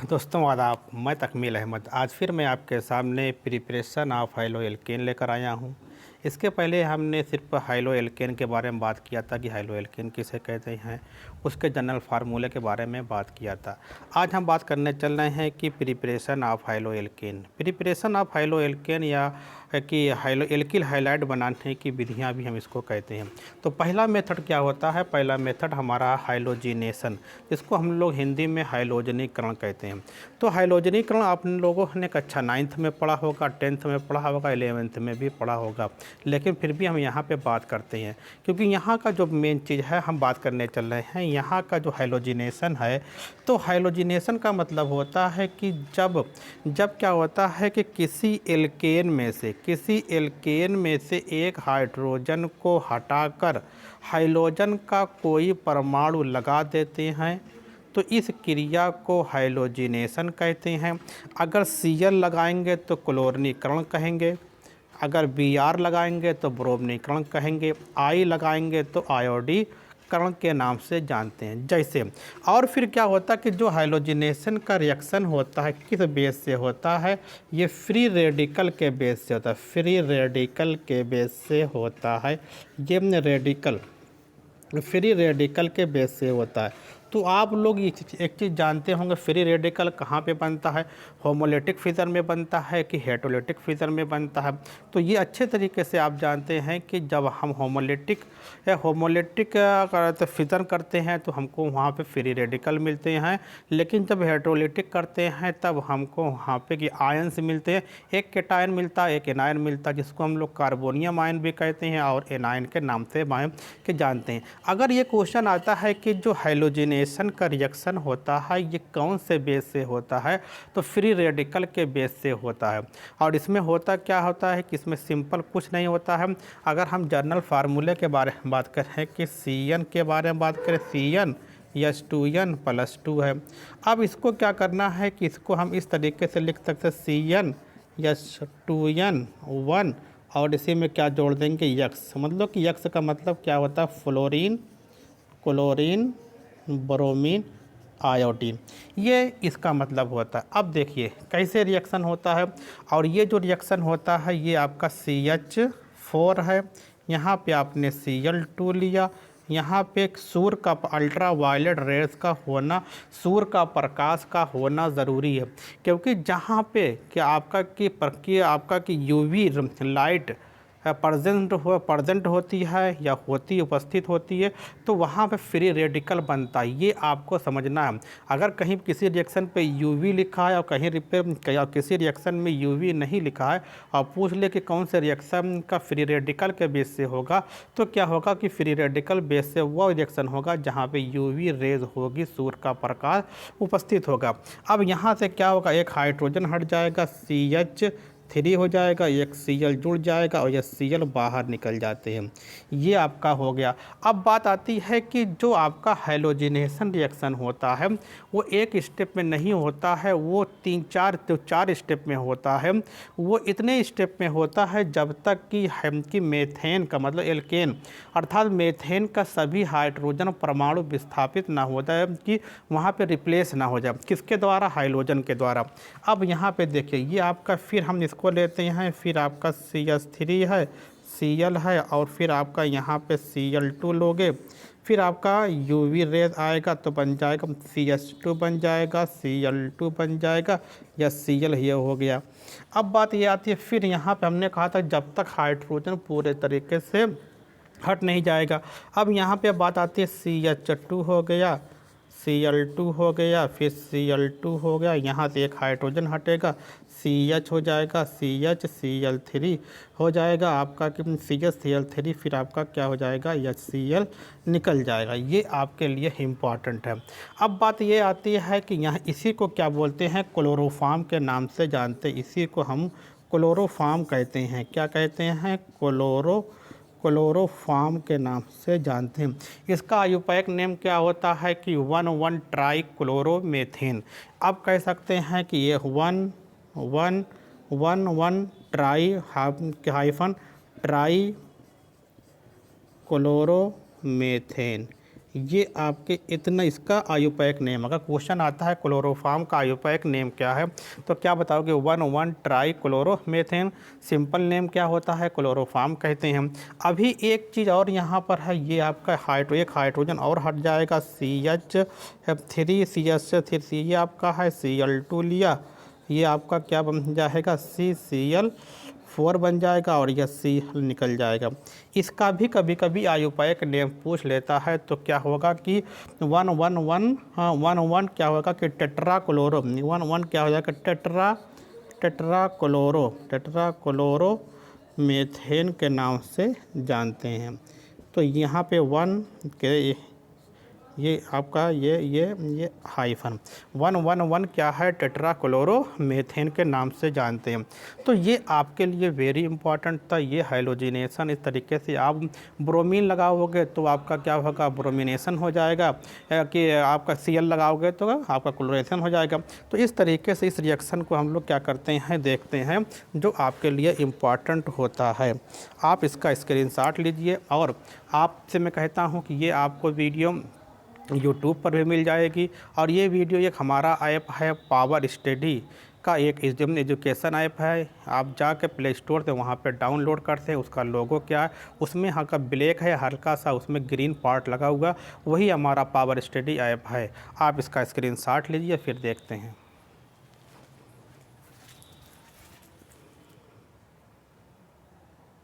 दोस्तों आदाब, मैं तकमील अहमद। आज फिर मैं आपके सामने प्रिपरेशन ऑफ हाइलो एल्केन लेकर आया हूँ। इसके पहले हमने सिर्फ हाइलो एल्केन के बारे में बात किया था कि हाइलो एल्केन किसे कहते हैं, उसके जनरल फार्मूले के बारे में बात किया था। आज हम बात करने चल रहे हैं कि preparation of haloalkane. Preparation of haloalkane या कि हाइलो एल्किल हाइलाइड बनाने की विधियाँ भी हम इसको कहते हैं। तो पहला मेथड क्या होता है? पहला मेथड हमारा हाइलोजिनेशन, जिसको हम लोग हिंदी में हाइलोजनीकरण कहते हैं। तो हाइलोजनीकरण आप लोगों ने कक्षा 9th में पढ़ा होगा, 10th में पढ़ा होगा, 11th में भी पढ़ा होगा, लेकिन फिर भी हम यहाँ पे बात करते हैं क्योंकि यहाँ का जो मेन चीज़ है हम बात करने चल रहे हैं यहाँ का जो हाइलोजिनेशन है। तो हाइलोजिनेशन का मतलब होता है कि जब क्या होता है कि किसी एल्केन में से एक हाइड्रोजन को हटाकर हाइलोजन का कोई परमाणु लगा देते हैं, तो इस क्रिया को हाइलोजिनेशन कहते हैं। अगर Cl लगाएंगे तो क्लोरीनीकरण कहेंगे, अगर Br लगाएंगे तो ब्रोमीकरण कहेंगे, I लगाएंगे तो आयोडीकरण के नाम से जानते हैं। जैसे और फिर क्या होता है कि जो हाइलोजिनेशन का रिएक्शन होता है किस बेस से होता है? ये फ्री रेडिकल के बेस से होता है। फ्री रेडिकल के बेस से होता है। ये रेडिकल फ्री रेडिकल के बेस से होता है। तो आप लोग एक चीज़ जानते होंगे, फ्री रेडिकल कहाँ पे बनता है? होमोलिटिक फिजन में बनता है कि हेटरोलिटिक फिजन में बनता है? तो ये अच्छे तरीके से आप जानते हैं कि जब हम होमोलिटिक फिजन करते हैं तो हमको वहाँ पे फ्री रेडिकल मिलते हैं, लेकिन जब हेटरोलिटिक करते हैं तब हमको वहाँ पे कि आयन्स मिलते हैं। एक कैटायन मिलता है, एक एनायन मिलता है, जिसको हम लोग कार्बोनियम आयन भी कहते हैं और एनायन के नाम से के जानते हैं। अगर ये क्वेश्चन आता है कि जो हाइलोजिनेशन का रिएक्शन होता है ये कौन से बेस से होता है, तो फ्री रेडिकल के बेस से होता है। और इसमें होता क्या होता है कि इसमें सिंपल कुछ नहीं होता है। अगर हम जनरल फार्मूले के बारे में बात करें कि Cn के बारे में बात करें, Cn H2n+2 है। अब इसको क्या करना है कि इसको हम इस तरीके से लिख सकते हैं Cn H2n1 और इसी में क्या जोड़ देंगे यक्स, मतलब कि यक्स का मतलब क्या होता है? फ्लोरीन, क्लोरीन, ब्रोमीन, आयोडीन, ये इसका मतलब होता है। अब देखिए कैसे रिएक्शन होता है, और ये जो रिएक्शन होता है ये आपका CH4 है, यहाँ पे आपने Cl2 लिया, यहाँ पे सूर्य का अल्ट्रा वायलेट रेज का होना, सूर्य का प्रकाश का होना ज़रूरी है, क्योंकि जहाँ पे कि आपका कि यूवी लाइट प्रजेंट होती है या उपस्थित होती है, तो वहाँ पे फ्री रेडिकल बनता है। ये आपको समझना है। अगर कहीं किसी रिएक्शन पे यूवी लिखा है और कहीं किसी रिएक्शन में यूवी नहीं लिखा है और पूछ ले कि कौन से रिएक्शन का फ्री रेडिकल के बेस से होगा, तो क्या होगा कि फ्री रेडिकल बेस से वो रिएक्शन होगा जहाँ पे यूवी रेज होगी, सूर्य का प्रकाश उपस्थित होगा। अब यहाँ से क्या होगा, एक हाइड्रोजन हट जाएगा, CH3 हो जाएगा, एक Cl जुड़ जाएगा और ये Cl बाहर निकल जाते हैं। ये आपका हो गया। अब बात आती है कि जो आपका हाइलोजिनेशन रिएक्शन होता है वो एक स्टेप में नहीं होता है, वो 4 स्टेप में होता है। वो इतने स्टेप में होता है जब तक कि मेथेन का मतलब एल्केन अर्थात मेथेन का सभी हाइड्रोजन परमाणु विस्थापित ना हो जाए, कि वहाँ पे रिप्लेस ना हो जाए। किसके द्वारा? हाइलोजन के द्वारा। अब यहाँ पे देखिए ये आपका, फिर हम इसको लेते हैं, फिर आपका CH3 है, Cl है और फिर आपका यहाँ पे Cl2 लोगे, फिर आपका UV रेज आएगा तो बन जाएगा CH2 बन जाएगा, Cl2 बन जाएगा या Cl ये हो गया। अब बात ये आती है, फिर यहाँ पे हमने कहा था जब तक हाइड्रोजन पूरे तरीके से हट नहीं जाएगा। अब यहाँ पे बात आती है CH2 हो गया, Cl2 हो गया, फिर Cl2 हो गया, यहाँ से एक हाइड्रोजन हटेगा, CH हो जाएगा, CH Cl3 हो जाएगा आपका कि CH Cl3, फिर आपका क्या हो जाएगा, HCl निकल जाएगा। ये आपके लिए इम्पॉर्टेंट है। अब बात ये आती है कि यहाँ इसी को क्या बोलते हैं? क्लोरोफॉर्म के नाम से जानते हैं। इसी को हम क्लोरोफॉर्म कहते हैं। क्या कहते हैं? क्लोरोफॉर्म के नाम से जानते हैं। इसका आयुपैक नेम क्या होता है कि 1,1 ट्राई क्लोरोमेथेन। अब कह सकते हैं कि ये 1,1 ट्राई हाइफन ट्राई क्लोरोमेथेन, ये आपके इतना इसका आयुपैक नेम, अगर क्वेश्चन आता है क्लोरोफॉर्म का आयुपैक नेम क्या है तो क्या बताओगे 1,1 ट्राई क्लोरोमेथेन। सिंपल नेम क्या होता है, क्लोरोफॉर्म कहते हैं। अभी एक चीज़ और यहाँ पर है, ये आपका एक हाइड्रोजन और हट जाएगा, CH3 ये आपका है Cl2 लिया, ये आपका क्या बन जाएगा CCl4 बन जाएगा और यह C निकल जाएगा। इसका भी कभी कभी आयुपैक नेम पूछ लेता है तो क्या होगा कि 1,1 क्या होगा कि टेट्राक्लोरो, 1,1 क्या हो जाएगा टेट्राक्लोरो मेथेन के नाम से जानते हैं। तो यहाँ पे 1 के ये आपका ये हाइफन 1,1 क्या है, टेट्राक्लोरोमेथेन के नाम से जानते हैं। तो ये आपके लिए वेरी इंपॉर्टेंट था, ये हाइलोजिनेशन। इस तरीके से आप ब्रोमीन लगाओगे तो आपका क्या होगा, ब्रोमिनेशन हो जाएगा, कि आपका Cl लगाओगे तो आपका क्लोरेशन हो जाएगा। तो इस तरीके से इस रिएक्शन को हम लोग क्या करते हैं, देखते हैं, जो आपके लिए इम्पॉर्टेंट होता है। आप इसका स्क्रीनशॉट लीजिए और आपसे मैं कहता हूँ कि ये आपको वीडियो यूट्यूब पर भी मिल जाएगी। और ये वीडियो एक हमारा ऐप है पावर स्टडी का, एक एजुकेशन ऐप है। आप जाके प्ले स्टोर से वहाँ पे डाउनलोड करते हैं। उसका लोगो क्या है, उसमें हल्का ब्लैक है, हल्का सा उसमें ग्रीन पार्ट लगा हुआ, वही हमारा पावर स्टडी ऐप है। आप इसका स्क्रीनशॉट लीजिए फिर देखते हैं।